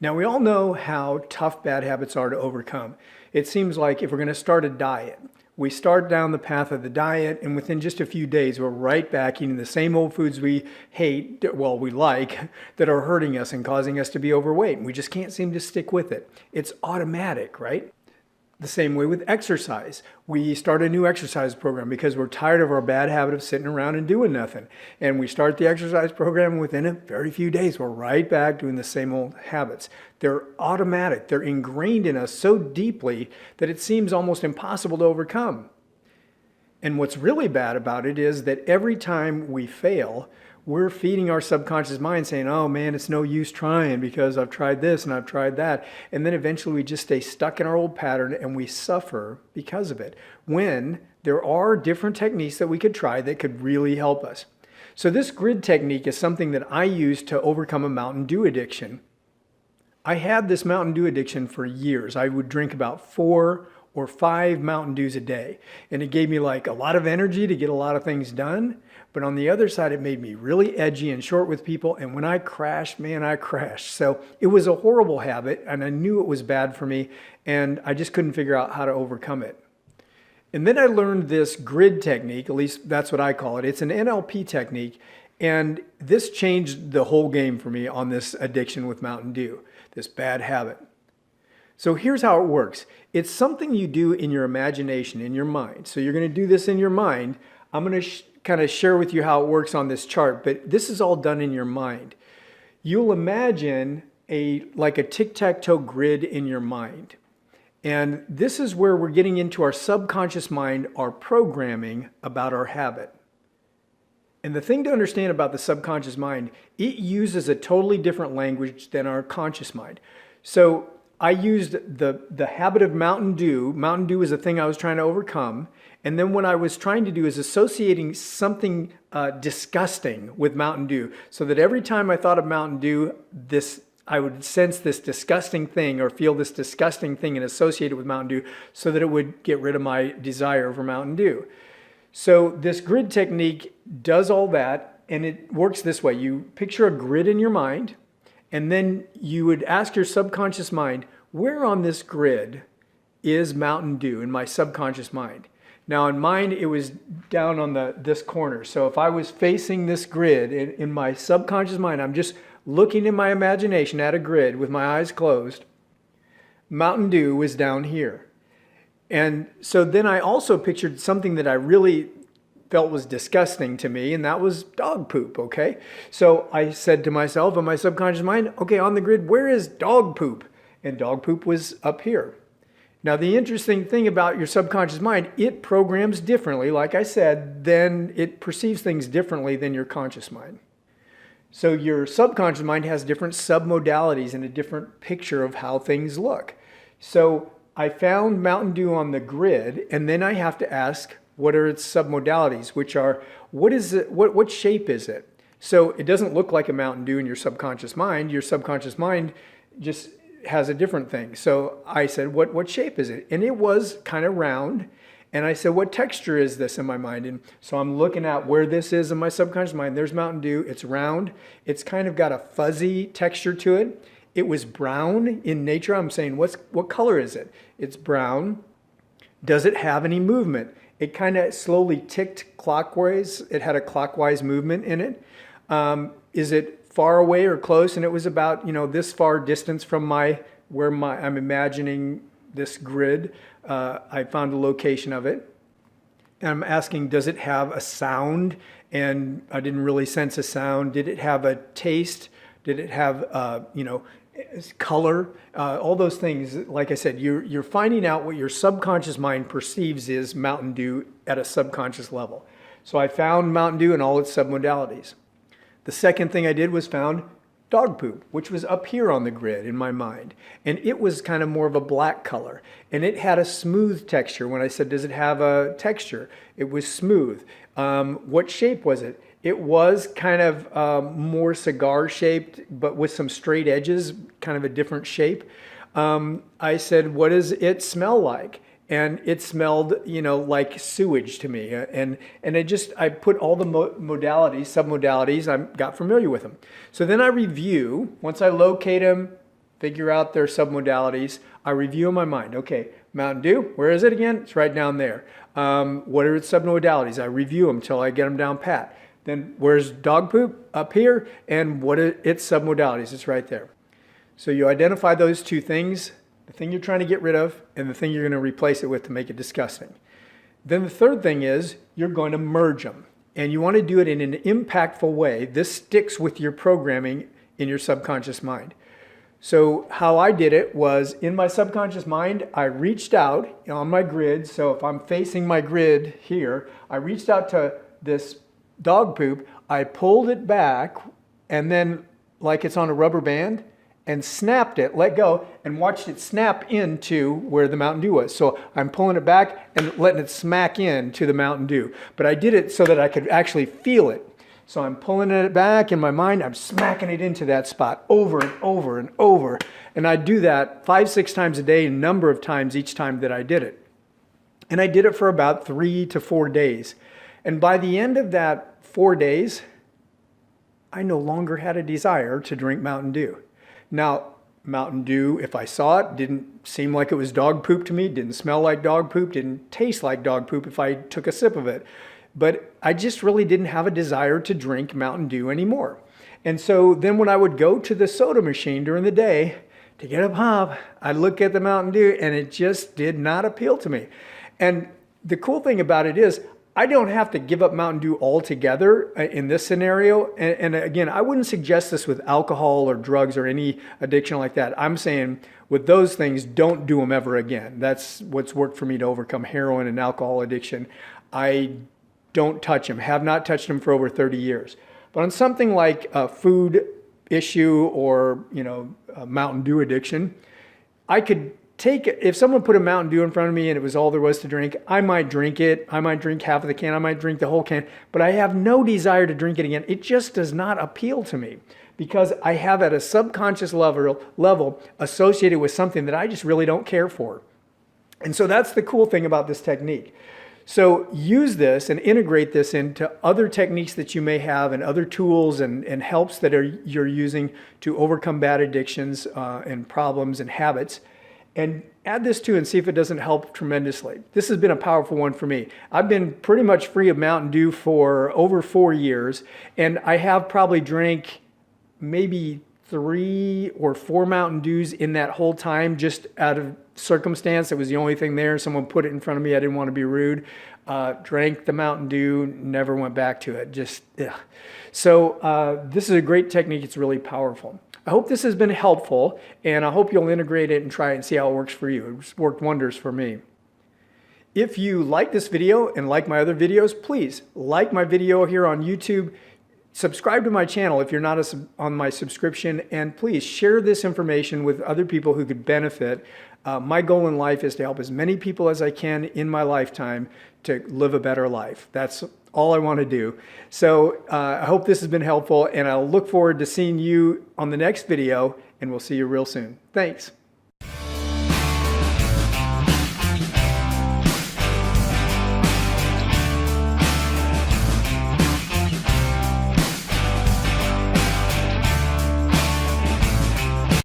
Now, we all know how tough bad habits are to overcome. It seems like if we're going to start a diet, we start down the path of the diet, and within just a few days, we're right back eating the same old foods we hate, well, we like, that are hurting us and causing us to be overweight. And we just can't seem to stick with it. It's automatic, right? The same way with exercise. We start a new exercise program because we're tired of our bad habit of sitting around and doing nothing. And we start the exercise program, and within a very few days, we're right back doing the same old habits. They're automatic. They're ingrained in us so deeply that it seems almost impossible to overcome. And what's really bad about it is that every time we fail, we're feeding our subconscious mind saying, oh man, it's no use trying because I've tried this and I've tried that. And then eventually we just stay stuck in our old pattern and we suffer because of it. When there are different techniques that we could try that could really help us. So this grid technique is something that I use to overcome a Mountain Dew addiction. I had this Mountain Dew addiction for years. I would drink about 4 or 5 Mountain Dews a day. And it gave me like a lot of energy to get a lot of things done. But on the other side, it made me really edgy and short with people. And when I crashed, man, I crashed. So it was a horrible habit, and I knew it was bad for me, and I just couldn't figure out how to overcome it. And then I learned this grid technique, at least that's what I call it. It's an NLP technique, and this changed the whole game for me on this addiction with Mountain Dew, this bad habit. So here's how it works. It's something you do in your imagination, in your mind. So you're going to do this in your mind. I'm going to kind of share with you how it works on this chart, but this is all done in your mind. You'll imagine like a tic-tac-toe grid in your mind. And this is where we're getting into our subconscious mind, our programming about our habit. And the thing to understand about the subconscious mind, it uses a totally different language than our conscious mind. So I used the habit of Mountain Dew. Mountain Dew is a thing I was trying to overcome. And then what I was trying to do is associating something disgusting with Mountain Dew, so that every time I thought of Mountain Dew, I would sense this disgusting thing or feel this disgusting thing and associate it with Mountain Dew, so that it would get rid of my desire for Mountain Dew. So this grid technique does all that, and it works this way. You picture a grid in your mind, and then you would ask your subconscious mind, where on this grid is Mountain Dew in my subconscious mind? Now in mine, it was down on this corner. So if I was facing this grid in my subconscious mind, I'm just looking in my imagination at a grid with my eyes closed, Mountain Dew was down here. And so then I also pictured something that I really felt was disgusting to me, and that was dog poop, okay? So I said to myself in my subconscious mind, okay, on the grid, where is dog poop? And dog poop was up here. Now, the interesting thing about your subconscious mind, it programs differently, like I said, then it perceives things differently than your conscious mind. So your subconscious mind has different submodalities and a different picture of how things look. So I found Mountain Dew on the grid, and then I have to ask, what are its submodalities, which are, what is it, what shape is it? So it doesn't look like a Mountain Dew in your subconscious mind. Your subconscious mind just has a different thing. So I said, what shape is it? And it was kind of round. And I said, what texture is this in my mind? And so I'm looking at where this is in my subconscious mind. There's Mountain Dew. It's round. It's kind of got a fuzzy texture to it. It was brown in nature. I'm saying, what color is it? It's brown. Does it have any movement? It kind of slowly ticked clockwise. It had a clockwise movement in it. Is it far away or close? And it was about, this far distance from where I'm imagining this grid. I found a location of it. And I'm asking, does it have a sound? And I didn't really sense a sound. Did it have a taste? Did it have, color? All those things. Like I said, you're finding out what your subconscious mind perceives is Mountain Dew at a subconscious level. So I found Mountain Dew in all its submodalities. The second thing I did was found dog poop, which was up here on the grid in my mind. And it was kind of more of a black color. And it had a smooth texture. When I said, does it have a texture? It was smooth. What shape was it? It was kind of more cigar shaped, but with some straight edges, kind of a different shape. I said, what does it smell like? And it smelled, like sewage to me. And I put all the submodalities, I got familiar with them. So then I review, once I locate them, figure out their submodalities. I review in my mind. Okay, Mountain Dew, where is it again? It's right down there. What are its submodalities? I review them until I get them down pat. Then where's dog poop? Up here. And what are its submodalities? It's right there. So you identify those two things, the thing you're trying to get rid of and the thing you're going to replace it with to make it disgusting. Then the third thing is you're going to merge them. And you want to do it in an impactful way. This sticks with your programming in your subconscious mind. So how I did it was in my subconscious mind, I reached out on my grid. So if I'm facing my grid here, I reached out to this dog poop, I pulled it back and then like it's on a rubber band and snapped it, let go, and watched it snap into where the Mountain Dew was. So I'm pulling it back and letting it smack into the Mountain Dew. But I did it so that I could actually feel it. So I'm pulling it back in my mind, I'm smacking it into that spot over and over and over. And I do that 5-6 times a day, a number of times each time that I did it. And I did it for about 3 to 4 days. And by the end of that 4 days, I no longer had a desire to drink Mountain Dew. Now, Mountain Dew, if I saw it, didn't seem like it was dog poop to me, didn't smell like dog poop, didn't taste like dog poop if I took a sip of it. But I just really didn't have a desire to drink Mountain Dew anymore. And so then when I would go to the soda machine during the day to get a pop, I'd look at the Mountain Dew and it just did not appeal to me. And the cool thing about it is I don't have to give up Mountain Dew altogether in this scenario. And again, I wouldn't suggest this with alcohol or drugs or any addiction like that. I'm saying with those things, don't do them ever again. That's what's worked for me to overcome heroin and alcohol addiction. I don't touch them, have not touched them for over 30 years. But on something like a food issue or, a Mountain Dew addiction, I could take it. If someone put a Mountain Dew in front of me and it was all there was to drink, I might drink it. I might drink half of the can. I might drink the whole can. But I have no desire to drink it again. It just does not appeal to me because I have at a subconscious level associated with something that I just really don't care for. And so that's the cool thing about this technique. So use this and integrate this into other techniques that you may have and other tools and helps that you're using to overcome bad addictions and problems and habits. And add this to and see if it doesn't help tremendously. This has been a powerful one for me. I've been pretty much free of Mountain Dew for over 4 years, and I have probably drank maybe 3 or 4 Mountain Dews in that whole time, just out of circumstance. It was the only thing there. Someone put it in front of me. I didn't want to be rude. Drank the Mountain Dew, never went back to it. Just, ugh. So this is a great technique. It's really powerful. I hope this has been helpful, and I hope you'll integrate it and try it and see how it works for you. It's worked wonders for me. If you like this video and like my other videos, please like my video here on YouTube. Subscribe to my channel if you're not on my subscription, and please share this information with other people who could benefit. My goal in life is to help as many people as I can in my lifetime to live a better life. That's all I want to do. So I hope this has been helpful, and I'll look forward to seeing you on the next video, and we'll see you real soon. Thanks.